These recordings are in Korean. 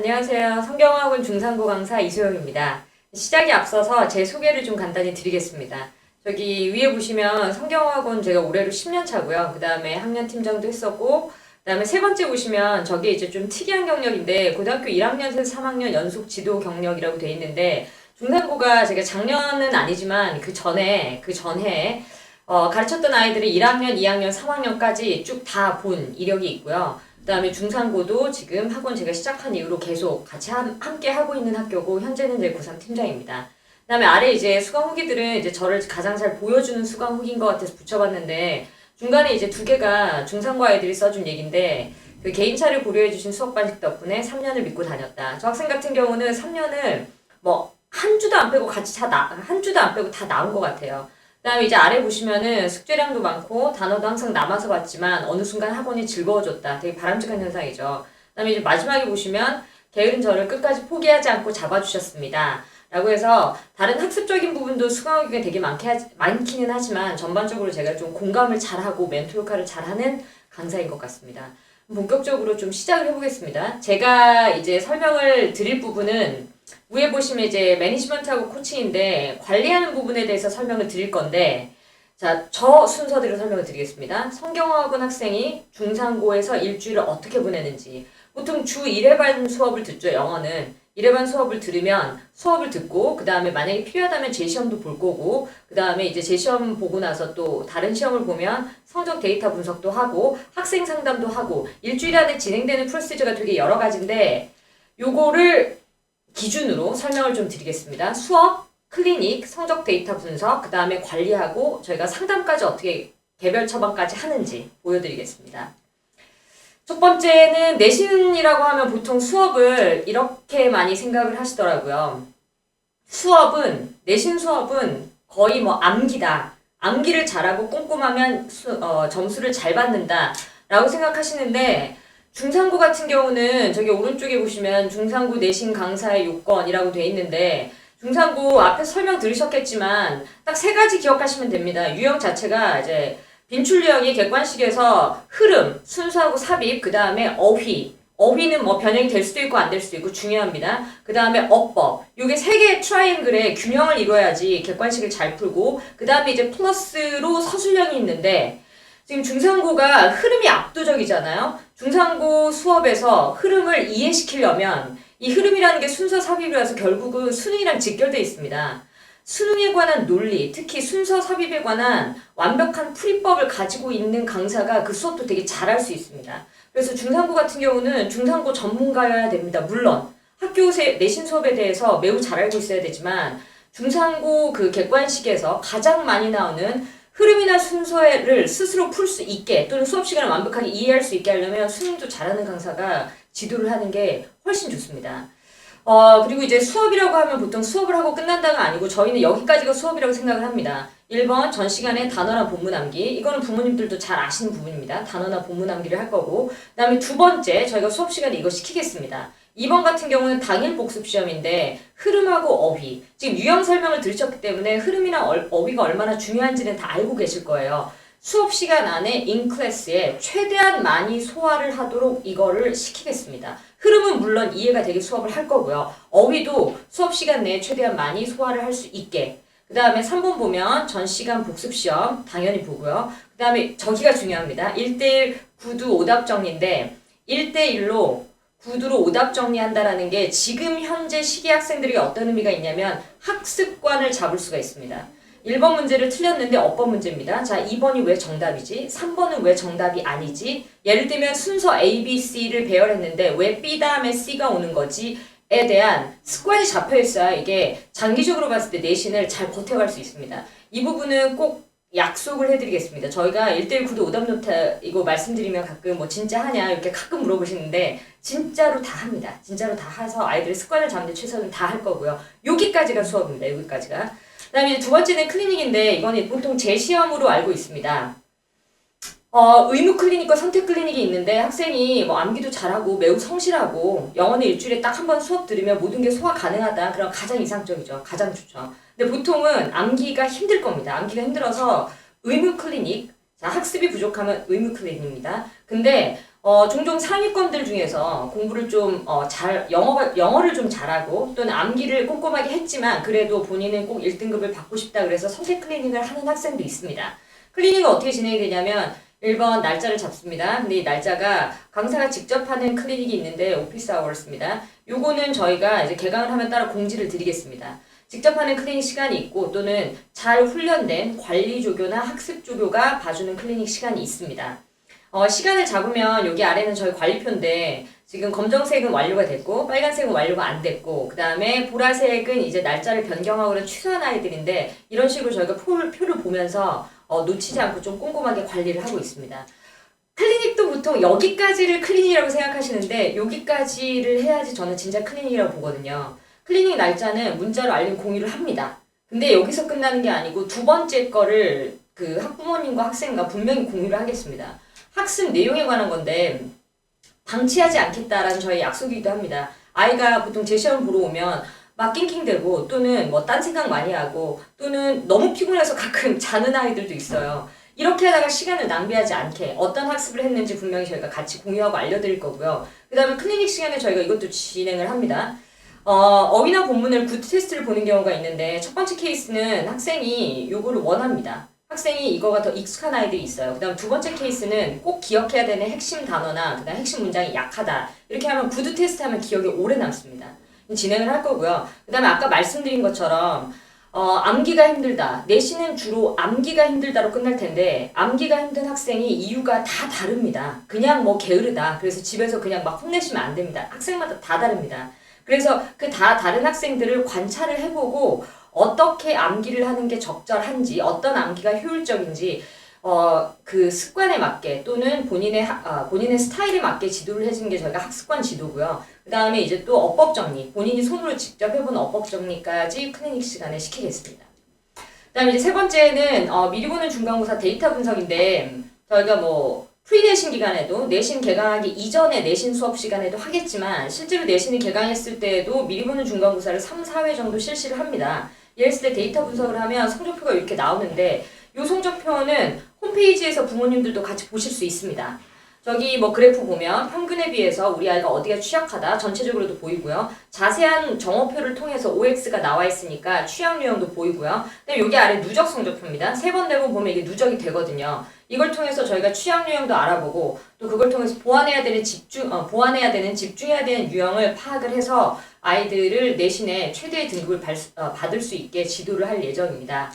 안녕하세요. 성경학원 중상고 강사 이소영입니다. 시작에 앞서서 제 소개를 좀 간단히 드리겠습니다. 저기 위에 보시면 성경학원 제가 올해로 10년 차고요. 그 다음에 학년 팀장도 했었고, 그 다음에 세 번째 보시면 저게 이제 좀 특이한 경력인데 고등학교 1학년에서 3학년 연속 지도 경력이라고 돼 있는데 중상고가 제가 작년은 아니지만 그 전에 가르쳤던 아이들이 1학년, 2학년, 3학년까지 쭉 다 본 이력이 있고요. 그 다음에 중상고도 지금 학원 제가 시작한 이후로 계속 같이 함께 하고 있는 학교고, 현재는 이제 고3 팀장입니다. 그 다음에 아래 이제 수강 후기들은 이제 저를 가장 잘 보여주는 수강 후기인 것 같아서 붙여봤는데, 중간에 이제 두 개가 중상고 아이들이 써준 얘기인데, 그 개인차를 고려해주신 수업반식 덕분에 3년을 믿고 다녔다. 저 학생 같은 경우는 3년을 한 주도 안 빼고 한 주도 안 빼고 다 나온 것 같아요. 그 다음에 이제 아래 보시면은 숙제량도 많고 단어도 항상 남아서 봤지만 어느 순간 학원이 즐거워졌다. 되게 바람직한 현상이죠. 그 다음에 이제 마지막에 보시면 게으른 저를 끝까지 포기하지 않고 잡아주셨습니다. 라고 해서 다른 학습적인 부분도 수강 후기가 되게 많기는 하지만 전반적으로 제가 좀 공감을 잘하고 멘토 역할을 잘하는 강사인 것 같습니다. 본격적으로 좀 시작을 해보겠습니다. 제가 이제 설명을 드릴 부분은 위에 보시면 이제 매니지먼트하고 코칭인데 관리하는 부분에 대해서 설명을 드릴 건데, 자, 저 순서대로 설명을 드리겠습니다. 성경학원 학생이 중상고에서 일주일을 어떻게 보내는지. 보통 주 1회반 수업을 듣죠, 영어는. 1회반 수업을 들으면 수업을 듣고, 그 다음에 만약에 필요하다면 재시험도 볼 거고, 그 다음에 이제 재시험 보고 나서 또 다른 시험을 보면 성적 데이터 분석도 하고, 학생 상담도 하고, 일주일 안에 진행되는 프로시저가 되게 여러 가지인데, 요거를 기준으로 설명을 좀 드리겠습니다. 수업, 클리닉, 성적 데이터 분석, 그 다음에 관리하고 저희가 상담까지 어떻게 개별 처방까지 하는지 보여드리겠습니다. 첫 번째는 내신이라고 하면 보통 수업을 이렇게 많이 생각을 하시더라고요. 내신 수업은 거의 암기다. 암기를 잘하고 꼼꼼하면 점수를 잘 받는다 라고 생각하시는데, 중상고 같은 경우는 저기 오른쪽에 보시면 중상고 내신 강사의 요건이라고 돼 있는데, 중상고 앞에 설명 들으셨겠지만 딱 세 가지 기억하시면 됩니다. 유형 자체가 이제 빈출 유형이 객관식에서 흐름, 순서하고 삽입, 그 다음에 어휘. 어휘는 변형이 될 수도 있고 안 될 수도 있고 중요합니다. 그 다음에 어법. 요게 세 개의 트라이앵글의 균형을 이뤄야지 객관식을 잘 풀고, 그 다음에 이제 플러스로 서술형이 있는데, 지금 중상고가 흐름이 압도적이잖아요. 중상고 수업에서 흐름을 이해시키려면 이 흐름이라는 게 순서 삽입이라서 결국은 수능이랑 직결되어 있습니다. 수능에 관한 논리, 특히 순서 삽입에 관한 완벽한 풀이법을 가지고 있는 강사가 그 수업도 되게 잘할 수 있습니다. 그래서 중상고 같은 경우는 중상고 전문가여야 됩니다. 물론 학교 내신 수업에 대해서 매우 잘 알고 있어야 되지만, 중상고 그 객관식에서 가장 많이 나오는 흐름이나 순서를 스스로 풀 수 있게, 또는 수업 시간을 완벽하게 이해할 수 있게 하려면 수능도 잘하는 강사가 지도를 하는 게 훨씬 좋습니다. 그리고 이제 수업이라고 하면 보통 수업을 하고 끝난다가 아니고 저희는 여기까지가 수업이라고 생각을 합니다. 1번 전 시간에 단어나 본문 암기. 이거는 부모님들도 잘 아시는 부분입니다. 단어나 본문 암기를 할 거고, 그 다음에 두 번째 저희가 수업 시간에 이거 시키겠습니다. 2번 같은 경우는 당일 복습 시험인데 흐름하고 어휘. 지금 유형 설명을 들으셨기 때문에 흐름이나 어휘가 얼마나 중요한지는 다 알고 계실 거예요. 수업 시간 안에 인클래스에 최대한 많이 소화를 하도록 이거를 시키겠습니다. 흐름은 물론 이해가 되게 수업을 할 거고요. 어휘도 수업 시간 내에 최대한 많이 소화를 할 수 있게. 그 다음에 3번 보면 전 시간 복습 시험 당연히 보고요. 그 다음에 저기가 중요합니다. 1대1 구두 오답 정리인데 1대1로 구두로 오답 정리한다라는 게 지금 현재 시기 학생들에게 어떤 의미가 있냐면 학습관을 잡을 수가 있습니다. 1번 문제를 틀렸는데 어법 문제입니다. 자, 2번이 왜 정답이지? 3번은 왜 정답이 아니지? 예를 들면 순서 A, B, C를 배열했는데 왜 B 다음에 C가 오는 거지? 에 대한 습관이 잡혀 있어야 이게 장기적으로 봤을 때 내신을 잘 버텨갈 수 있습니다. 이 부분은 꼭 약속을 해드리겠습니다. 저희가 1대1 구두 오답 노트 이거 말씀드리면 가끔 진짜 하냐 이렇게 가끔 물어보시는데 진짜로 다 합니다. 진짜로 다 해서 아이들의 습관을 잡는 데 최선을 다 할 거고요. 여기까지가 수업입니다. 여기까지가. 그 다음에 이제 두 번째는 클리닉인데 이거는 보통 재시험으로 알고 있습니다. 의무 클리닉과 선택 클리닉이 있는데 학생이 암기도 잘하고 매우 성실하고 영어는 일주일에 딱 한 번 수업 들으면 모든 게 소화 가능하다. 그럼 가장 이상적이죠. 가장 좋죠. 근데 보통은 암기가 힘들 겁니다. 암기가 힘들어서 의무 클리닉, 자, 학습이 부족하면 의무 클리닉입니다. 근데 종종 상위권들 중에서 공부를 좀, 영어를 좀 잘하고 또는 암기를 꼼꼼하게 했지만 그래도 본인은 꼭 1등급을 받고 싶다 그래서 선택 클리닉을 하는 학생도 있습니다. 클리닉은 어떻게 진행이 되냐면 1번 날짜를 잡습니다. 근데 이 날짜가 강사가 직접 하는 클리닉이 있는데 오피스 아워스입니다. 요거는 저희가 이제 개강을 하면 따로 공지를 드리겠습니다. 직접 하는 클리닉 시간이 있고 또는 잘 훈련된 관리 조교나 학습 조교가 봐주는 클리닉 시간이 있습니다. 시간을 잡으면 여기 아래는 저희 관리표인데 지금 검정색은 완료가 됐고 빨간색은 완료가 안 됐고 그 다음에 보라색은 이제 날짜를 변경하거나 취소한 아이들인데 이런 식으로 저희가 표를 보면서 놓치지 않고 좀 꼼꼼하게 관리를 하고 있습니다. 클리닉도 보통 여기까지를 클리닉이라고 생각하시는데 여기까지를 해야지 저는 진짜 클리닉이라고 보거든요. 클리닉 날짜는 문자로 알림 공유를 합니다. 근데 여기서 끝나는 게 아니고 두 번째 거를 그 학부모님과 학생과 분명히 공유를 하겠습니다. 학습 내용에 관한 건데 방치하지 않겠다라는 저희 약속이기도 합니다. 아이가 보통 제 시험 보러 오면 막 낑낑대고 또는 뭐 딴 생각 많이 하고 또는 너무 피곤해서 가끔 자는 아이들도 있어요. 이렇게 하다가 시간을 낭비하지 않게 어떤 학습을 했는지 분명히 저희가 같이 공유하고 알려드릴 거고요. 그 다음에 클리닉 시간에 저희가 이것도 진행을 합니다. 어휘나 본문을 구트 테스트를 보는 경우가 있는데 첫 번째 케이스는 학생이 요거를 원합니다. 학생이 이거가 더 익숙한 아이들이 있어요. 그 다음 두 번째 케이스는 꼭 기억해야 되는 핵심 단어나 그 다음 핵심 문장이 약하다. 이렇게 하면 구두 테스트 하면 기억에 오래 남습니다. 진행을 할 거고요. 그 다음에 아까 말씀드린 것처럼 암기가 힘들다. 내신은 주로 암기가 힘들다로 끝날 텐데 암기가 힘든 학생이 이유가 다 다릅니다. 그냥 뭐 게으르다. 그래서 집에서 그냥 막 혼내시면 안 됩니다. 학생마다 다 다릅니다. 그래서 그 다 다른 학생들을 관찰을 해보고 어떻게 암기를 하는 게 적절한지, 어떤 암기가 효율적인지, 그 습관에 맞게 또는 본인의 스타일에 맞게 지도를 해주는 게 저희가 학습관 지도고요. 그 다음에 이제 또 어법 정리, 본인이 손으로 직접 해본 어법 정리까지 클리닉 시간에 시키겠습니다. 그 다음에 이제 세 번째는 미리 보는 중간고사 데이터 분석인데 저희가 뭐 프리내신 기간에도 내신 개강하기 이전에 내신 수업 시간에도 하겠지만 실제로 내신이 개강했을 때에도 미리 보는 중간고사를 3, 4회 정도 실시를 합니다. 이랬을 때 데이터 분석을 하면 성적표가 이렇게 나오는데 이 성적표는 홈페이지에서 부모님들도 같이 보실 수 있습니다. 저기 뭐 그래프 보면 평균에 비해서 우리 아이가 어디가 취약하다 전체적으로도 보이고요. 자세한 정오표를 통해서 OX가 나와 있으니까 취약 유형도 보이고요. 근데 여기 아래 누적 성적표입니다. 세 번 내고 보면 이게 누적이 되거든요. 이걸 통해서 저희가 취약 유형도 알아보고 또 그걸 통해서 보완해야 되는 집중해야 되는 유형을 파악을 해서 아이들을 내신에 최대의 등급을 받을 수 있게 지도를 할 예정입니다.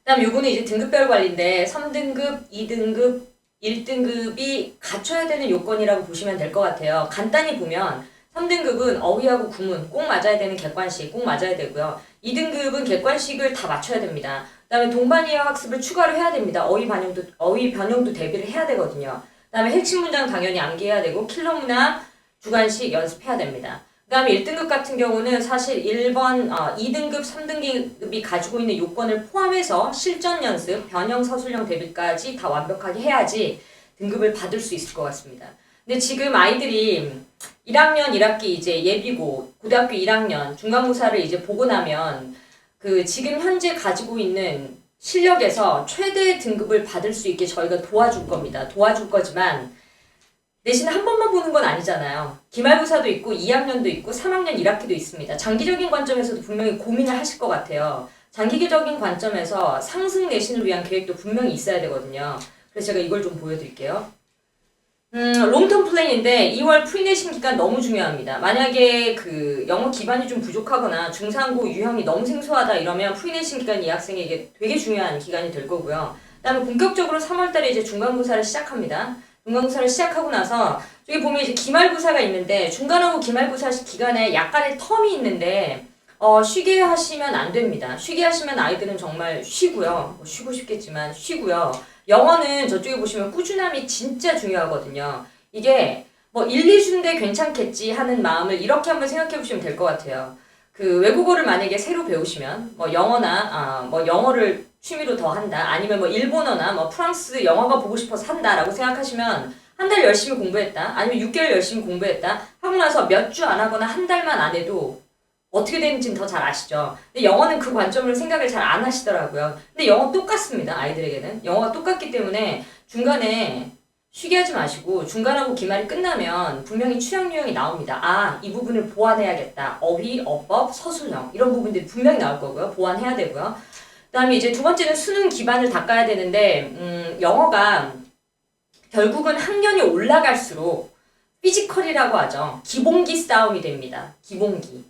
그다음 요거는 이제 등급별 관리인데 3등급, 2등급, 1등급이 갖춰야 되는 요건이라고 보시면 될 것 같아요. 간단히 보면 3등급은 어휘하고 구문 꼭 맞아야 되는 객관식 꼭 맞아야 되고요. 2등급은 객관식을 다 맞춰야 됩니다. 그 다음에 동반 이해 학습을 추가로 해야 됩니다. 어휘 변형도 대비를 해야 되거든요. 그 다음에 핵심 문장 당연히 암기해야 되고 킬러 문항 주관식 연습해야 됩니다. 그 다음에 1등급 같은 경우는 사실 1번, 2등급, 3등급이 가지고 있는 요건을 포함해서 실전 연습, 변형 서술형 대비까지 다 완벽하게 해야지 등급을 받을 수 있을 것 같습니다. 근데 지금 아이들이 1학년 1학기 이제 예비고, 고등학교 1학년 중간고사를 이제 보고 나면 그 지금 현재 가지고 있는 실력에서 최대 등급을 받을 수 있게 저희가 도와줄 겁니다. 도와줄 거지만 내신 한 번만 보는 건 아니잖아요. 기말고사도 있고 2학년도 있고 3학년 1학기도 있습니다. 장기적인 관점에서도 분명히 고민을 하실 것 같아요. 장기적인 관점에서 상승 내신을 위한 계획도 분명히 있어야 되거든요. 그래서 제가 이걸 좀 보여드릴게요. 롱텀 플랜인데 2월 프리내신 기간 너무 중요합니다. 만약에 그 영어 기반이 좀 부족하거나 중상고 유형이 너무 생소하다 이러면 프리내신 기간이 이 학생에게 되게 중요한 기간이 될 거고요. 그다음에 본격적으로 3월달에 이제 중간고사를 시작합니다. 중간고사를 시작하고 나서 여기 보면 이제 기말고사가 있는데 중간하고 기말고사 기간에 약간의 텀이 있는데 쉬게 하시면 안 됩니다. 쉬게 하시면 아이들은 정말 쉬고요. 뭐 쉬고 싶겠지만 쉬고요. 영어는 저쪽에 보시면 꾸준함이 진짜 중요하거든요. 이게 뭐 1, 2주인데 괜찮겠지 하는 마음을 이렇게 한번 생각해 보시면 될 것 같아요. 그 외국어를 만약에 새로 배우시면 뭐 영어나 뭐 영어를 취미로 더 한다 아니면 뭐 일본어나 뭐 프랑스 영어가 보고 싶어서 한다라고 생각하시면 한 달 열심히 공부했다 아니면 6개월 열심히 공부했다 하고 나서 몇 주 안 하거나 한 달만 안 해도 어떻게 되는지는 더 잘 아시죠. 근데 영어는 그 관점으로 생각을 잘 안 하시더라고요. 근데 영어 똑같습니다. 아이들에게는 영어가 똑같기 때문에 중간에 쉬게 하지 마시고 중간하고 기말이 끝나면 분명히 취약 유형이 나옵니다. 아, 이 부분을 보완해야겠다. 어휘, 어법, 서술형 이런 부분들이 분명히 나올 거고요. 보완해야 되고요. 그다음에 이제 두 번째는 수능 기반을 닦아야 되는데 영어가 결국은 학년이 올라갈수록 피지컬이라고 하죠. 기본기 싸움이 됩니다. 기본기.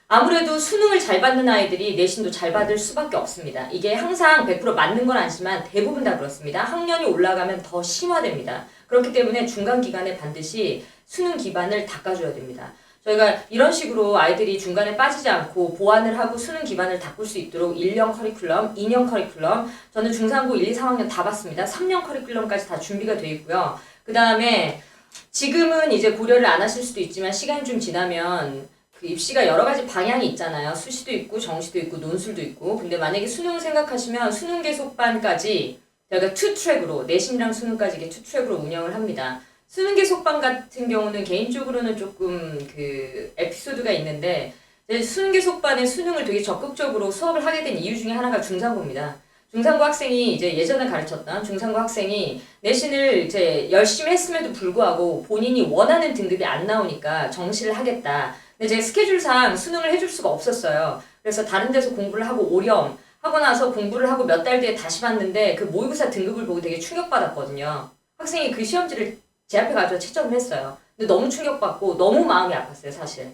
아무래도 수능을 잘 받는 아이들이 내신도 잘 받을 수밖에 없습니다. 이게 항상 100% 맞는 건 아니지만 대부분 다 그렇습니다. 학년이 올라가면 더 심화됩니다. 그렇기 때문에 중간 기간에 반드시 수능 기반을 닦아줘야 됩니다. 저희가 이런 식으로 아이들이 중간에 빠지지 않고 보완을 하고 수능 기반을 닦을 수 있도록 1년 커리큘럼, 2년 커리큘럼, 저는 중상고 1, 2, 3학년 다 봤습니다. 3년 커리큘럼까지 다 준비가 되어 있고요. 그 다음에 지금은 이제 고려를 안 하실 수도 있지만 시간이 좀 지나면 그 입시가 여러 가지 방향이 있잖아요. 수시도 있고 정시도 있고 논술도 있고. 근데 만약에 수능 생각하시면 수능 계속반까지 저희가 투 트랙으로 내신이랑 수능까지 이게 투 트랙으로 운영을 합니다. 수능 계속반 같은 경우는 개인적으로는 조금 그 에피소드가 있는데 수능 계속반에 수능을 되게 적극적으로 수업을 하게 된 이유 중에 하나가 중상고입니다. 중상고 학생이 이제 예전에 가르쳤던 중상고 학생이 내신을 이제 열심히 했음에도 불구하고 본인이 원하는 등급이 안 나오니까 정시를 하겠다. 근데 제 스케줄상 수능을 해줄 수가 없었어요. 그래서 다른 데서 공부를 하고 오렴 하고 나서 공부를 하고 몇 달 뒤에 다시 봤는데 그 모의고사 등급을 보고 되게 충격받았거든요. 학생이 그 시험지를 제 앞에 가져와 채점을 했어요. 근데 너무 충격받고 너무 마음이 아팠어요, 사실.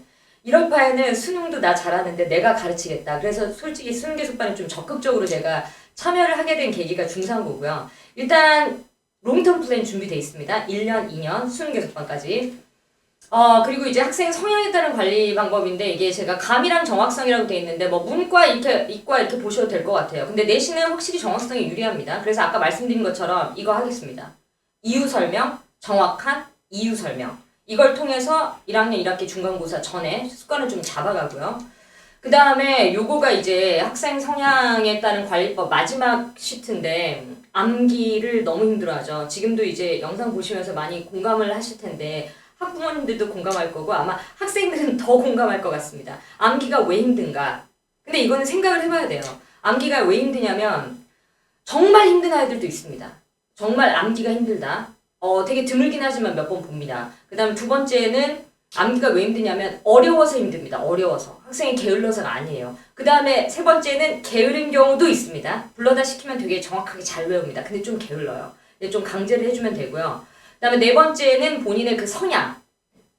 이럴 바에는 수능도 나 잘하는데 내가 가르치겠다. 그래서 솔직히 수능 계속반에 좀 적극적으로 제가 참여를 하게 된 계기가 중상고고요. 일단 롱텀 플랜 준비되어 있습니다. 1년, 2년 수능 계속반까지. 그리고 이제 학생 성향에 따른 관리 방법인데 이게 제가 감이랑 정확성이라고 돼 있는데 뭐 문과 이렇게 이과 이렇게 보셔도 될 것 같아요. 근데 내신은 확실히 정확성이 유리합니다. 그래서 아까 말씀드린 것처럼 이거 하겠습니다. 이유 설명, 정확한 이유 설명. 이걸 통해서 1학년 1학기 중간고사 전에 습관을 좀 잡아가고요. 그 다음에 요거가 이제 학생 성향에 따른 관리법 마지막 시트인데 암기를 너무 힘들어하죠. 지금도 이제 영상 보시면서 많이 공감을 하실 텐데 학부모님들도 공감할 거고 아마 학생들은 더 공감할 것 같습니다. 암기가 왜 힘든가? 근데 이거는 생각을 해봐야 돼요. 암기가 왜 힘드냐면 정말 힘든 아이들도 있습니다. 정말 암기가 힘들다. 되게 드물긴 하지만 몇 번 봅니다. 그 다음에 두 번째는 암기가 왜 힘드냐면 어려워서 힘듭니다. 어려워서. 학생이 게을러서가 아니에요. 그 다음에 세 번째는 게으른 경우도 있습니다. 불러다 시키면 되게 정확하게 잘 외웁니다. 근데 좀 게을러요. 근데 좀 강제를 해주면 되고요. 그 다음에 네 번째는 본인의 그 성향.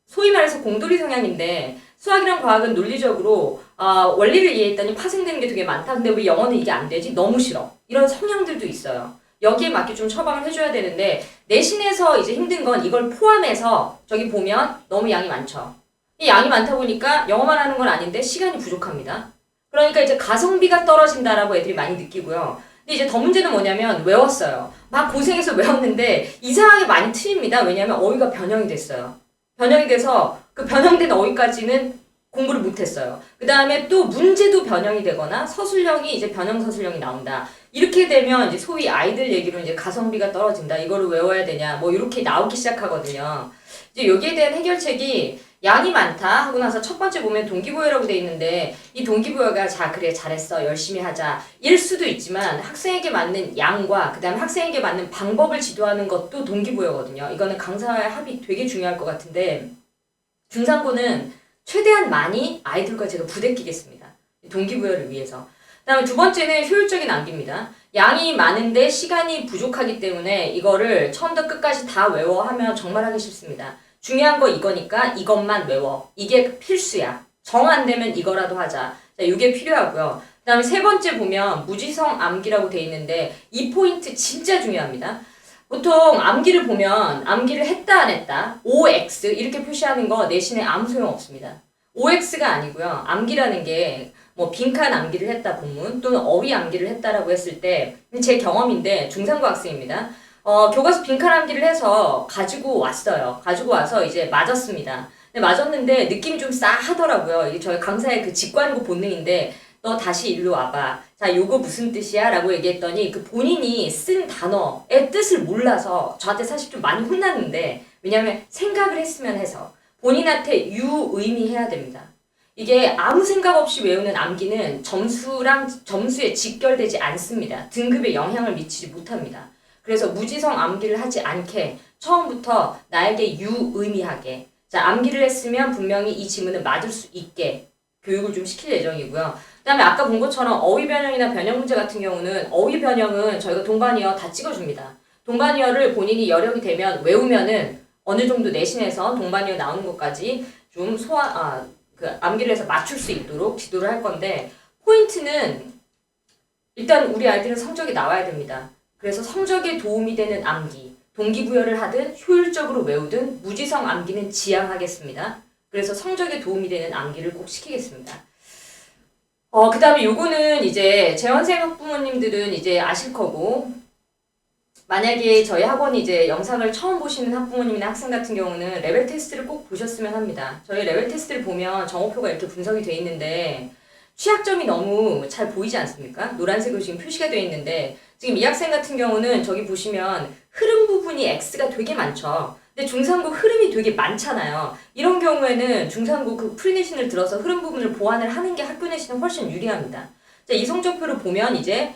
소위 말해서 공돌이 성향인데 수학이랑 과학은 논리적으로 원리를 이해했더니 파생되는 게 되게 많다. 근데 왜 영어는 이게 안 되지? 너무 싫어. 이런 성향들도 있어요. 여기에 맞게 좀 처방을 해줘야 되는데 내신에서 이제 힘든 건 이걸 포함해서 저기 보면 너무 양이 많죠. 이 양이 많다 보니까 영어만 하는 건 아닌데 시간이 부족합니다. 그러니까 이제 가성비가 떨어진다라고 애들이 많이 느끼고요. 근데 이제 더 문제는 뭐냐면 외웠어요. 막 고생해서 외웠는데 이상하게 많이 틀립니다. 왜냐하면 어휘가 변형이 됐어요. 변형이 돼서 그 변형된 어휘까지는 공부를 못했어요. 그 다음에 또 문제도 변형이 되거나 서술형이 이제 변형 서술형이 나온다. 이렇게 되면 이제 소위 아이들 얘기로 이제 가성비가 떨어진다. 이거를 외워야 되냐. 뭐 이렇게 나오기 시작하거든요. 이제 여기에 대한 해결책이 양이 많다 하고 나서 첫 번째 보면 동기부여라고 돼 있는데 이 동기부여가 자 그래 잘했어 열심히 하자 일 수도 있지만 학생에게 맞는 양과 그 다음에 학생에게 맞는 방법을 지도하는 것도 동기부여거든요. 이거는 강사와의 합이 되게 중요할 것 같은데 중상고는 최대한 많이 아이들과 제가 부대끼겠습니다. 동기부여를 위해서. 그 다음에 두 번째는 효율적인 암기입니다. 양이 많은데 시간이 부족하기 때문에 이거를 처음부터 끝까지 다 외워 하면 정말 하기 싫습니다. 중요한 거 이거니까 이것만 외워. 이게 필수야. 정 안 되면 이거라도 하자. 자, 이게 필요하고요. 그 다음에 세 번째 보면 무지성 암기라고 돼 있는데 이 포인트 진짜 중요합니다. 보통 암기를 보면 암기를 했다 안 했다 OX 이렇게 표시하는 거 내신에 아무 소용 없습니다. OX가 아니고요. 암기라는 게 뭐 빈칸 암기를 했다 본문 또는 어휘 암기를 했다라고 했을 때 제 경험인데 중상고 학생입니다. 교과서 빈칸 암기를 해서 가지고 왔어요. 가지고 와서 이제 맞았습니다. 근데 맞았는데 느낌이 좀 싸하더라고요. 이게 저희 강사의 그 직관고 본능인데 너 다시 일로 와봐. 자, 요거 무슨 뜻이야? 라고 얘기했더니 그 본인이 쓴 단어의 뜻을 몰라서 저한테 사실 좀 많이 혼났는데 왜냐면 생각을 했으면 해서 본인한테 유의미해야 됩니다. 이게 아무 생각 없이 외우는 암기는 점수에 직결되지 않습니다. 등급에 영향을 미치지 못합니다. 그래서 무지성 암기를 하지 않게 처음부터 나에게 유의미하게 자, 암기를 했으면 분명히 이 지문을 맞을 수 있게 교육을 좀 시킬 예정이고요. 그다음에 아까 본 것처럼 어휘 변형이나 변형 문제 같은 경우는 어휘 변형은 저희가 동반이어 다 찍어줍니다. 동반이어를 본인이 여력이 되면 외우면은 어느 정도 내신에서 동반이어 나오는 것까지 좀 암기를 해서 맞출 수 있도록 지도를 할 건데 포인트는 일단 우리 아이들은 성적이 나와야 됩니다. 그래서 성적에 도움이 되는 암기, 동기부여를 하든 효율적으로 외우든 무지성 암기는 지양하겠습니다. 그래서 성적에 도움이 되는 암기를 꼭 시키겠습니다. 그 다음에 요거는 이제 재원생 학부모님들은 이제 아실 거고, 만약에 저희 학원이 이제 영상을 처음 보시는 학부모님이나 학생 같은 경우는 레벨 테스트를 꼭 보셨으면 합니다. 저희 레벨 테스트를 보면 정오표가 이렇게 분석이 되어 있는데, 취약점이 너무 잘 보이지 않습니까? 노란색으로 지금 표시가 되어 있는데, 지금 이 학생 같은 경우는 저기 보시면 흐름 부분이 X가 되게 많죠. 근데 중상고 흐름이 되게 많잖아요. 이런 경우에는 중상고 그 프리내신을 들어서 흐름 부분을 보완을 하는 게 학교 내신은 훨씬 유리합니다. 자, 이 성적표를 보면 이제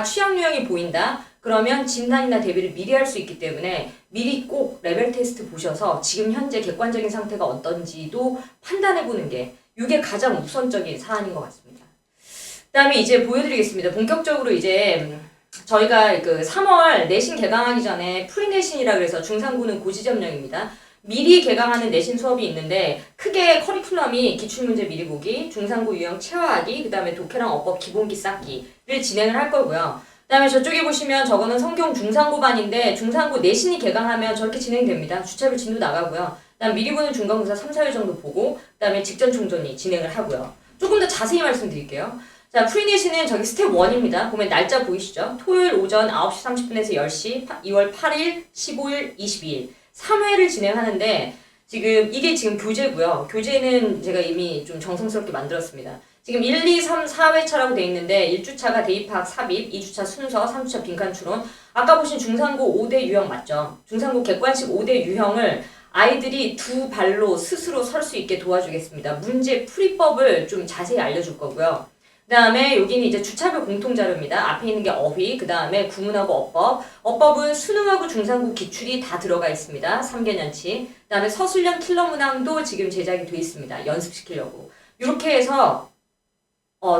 취약 유형이 보인다. 그러면 진단이나 대비를 미리 할 수 있기 때문에 미리 꼭 레벨 테스트 보셔서 지금 현재 객관적인 상태가 어떤지도 판단해 보는 게 이게 가장 우선적인 사안인 것 같습니다. 그 다음에 이제 보여드리겠습니다. 본격적으로 이제 저희가 그 3월 내신 개강하기 전에 프리내신이라 그래서 중상고는 고지점령입니다. 미리 개강하는 내신 수업이 있는데 크게 커리큘럼이 기출문제 미리 보기, 중상고 유형 체화하기, 그 다음에 독해랑 어법 기본기 쌓기를 진행을 할 거고요. 그 다음에 저쪽에 보시면 저거는 성경 중상고반인데 중상고 내신이 개강하면 저렇게 진행됩니다. 주차별 진도 나가고요. 그 다음 미리 보는 중간고사 3, 4일 정도 보고 그 다음에 직전 총전이 진행을 하고요. 조금 더 자세히 말씀드릴게요. 자, 프리내신은 저기 스텝 1입니다. 보면 날짜 보이시죠? 토요일 오전 9시 30분에서 10시, 2월 8일, 15일, 22일 3회를 진행하는데 이게 지금 교재고요. 교재는 제가 이미 좀 정성스럽게 만들었습니다. 지금 1, 2, 3, 4회차라고 돼 있는데 1주차가 대입학 삽입, 2주차 순서, 3주차 빈칸 추론. 아까 보신 중상고 5대 유형 맞죠? 중상고 객관식 5대 유형을 아이들이 두 발로 스스로 설 수 있게 도와주겠습니다. 문제 풀이법을 좀 자세히 알려줄 거고요. 그 다음에 여기는 이제 주차별 공통자료입니다. 앞에 있는 게 어휘, 그 다음에 구문하고 어법. 어법은 수능하고 중상고 기출이 다 들어가 있습니다. 3개년치. 그 다음에 서술형 킬러 문항도 지금 제작이 돼 있습니다. 연습시키려고. 이렇게 해서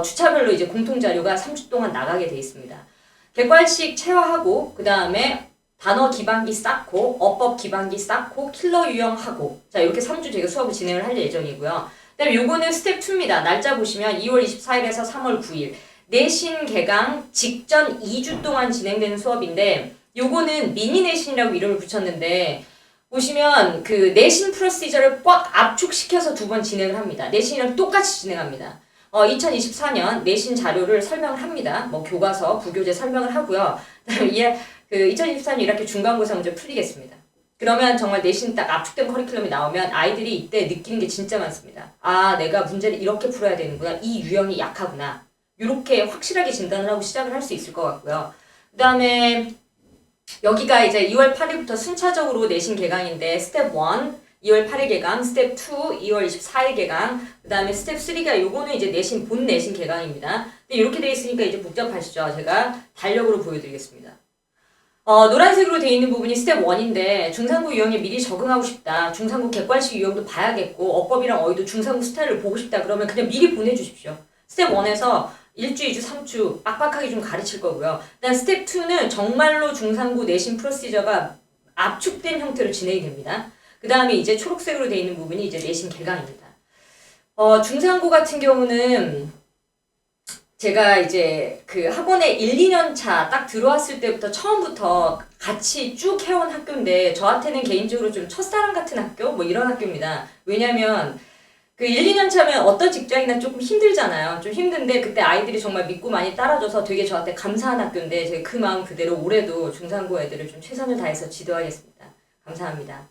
주차별로 이제 공통자료가 3주 동안 나가게 돼 있습니다. 객관식 체화하고, 그 다음에 단어 기반기 쌓고, 어법 기반기 쌓고, 킬러 유형하고. 자, 이렇게 3주 제가 수업을 진행을 할 예정이고요. 그다음에 요거는 스텝 2입니다. 날짜 보시면 2월 24일에서 3월 9일. 내신 개강 직전 2주 동안 진행되는 수업인데, 요거는 미니 내신이라고 이름을 붙였는데, 보시면 그 내신 프로시저를 꽉 압축시켜서 2번 진행을 합니다. 내신이랑 똑같이 진행합니다. 2024년 내신 자료를 설명을 합니다. 뭐 교과서, 부교재 설명을 하고요. 그다음에 그 2024년 이렇게 중간고사 문제 풀리겠습니다. 그러면 정말 내신 딱 압축된 커리큘럼이 나오면 아이들이 이때 느끼는 게 진짜 많습니다. 내가 문제를 이렇게 풀어야 되는구나. 이 유형이 약하구나. 이렇게 확실하게 진단을 하고 시작을 할 수 있을 것 같고요. 그 다음에 여기가 이제 2월 8일부터 순차적으로 내신 개강인데 스텝 1, 2월 8일 개강, 스텝 2, 2월 24일 개강, 그 다음에 스텝 3가 요거는 이제 본 내신 개강입니다. 근데 이렇게 돼 있으니까 이제 복잡하시죠? 제가 달력으로 보여드리겠습니다. 노란색으로 되어 있는 부분이 스텝 1인데 중상고 유형에 미리 적응하고 싶다. 중상고 객관식 유형도 봐야겠고 어법이랑 어휘도 중상고 스타일을 보고 싶다. 그러면 그냥 미리 보내주십시오. 스텝 1에서 1주, 2주, 3주 빡빡하게 좀 가르칠 거고요. 그다음 스텝 2는 정말로 중상고 내신 프로시저가 압축된 형태로 진행이 됩니다. 그 다음에 이제 초록색으로 되어 있는 부분이 이제 내신 개강입니다. 중상고 같은 경우는 제가 이제 그 학원에 1, 2년 차 딱 들어왔을 때부터 처음부터 같이 쭉 해온 학교인데 저한테는 개인적으로 좀 첫사랑 같은 학교? 뭐 이런 학교입니다. 왜냐면 그 1, 2년 차면 어떤 직장이나 조금 힘들잖아요. 좀 힘든데 그때 아이들이 정말 믿고 많이 따라줘서 되게 저한테 감사한 학교인데 제가 그 마음 그대로 올해도 중상고 애들을 좀 최선을 다해서 지도하겠습니다. 감사합니다.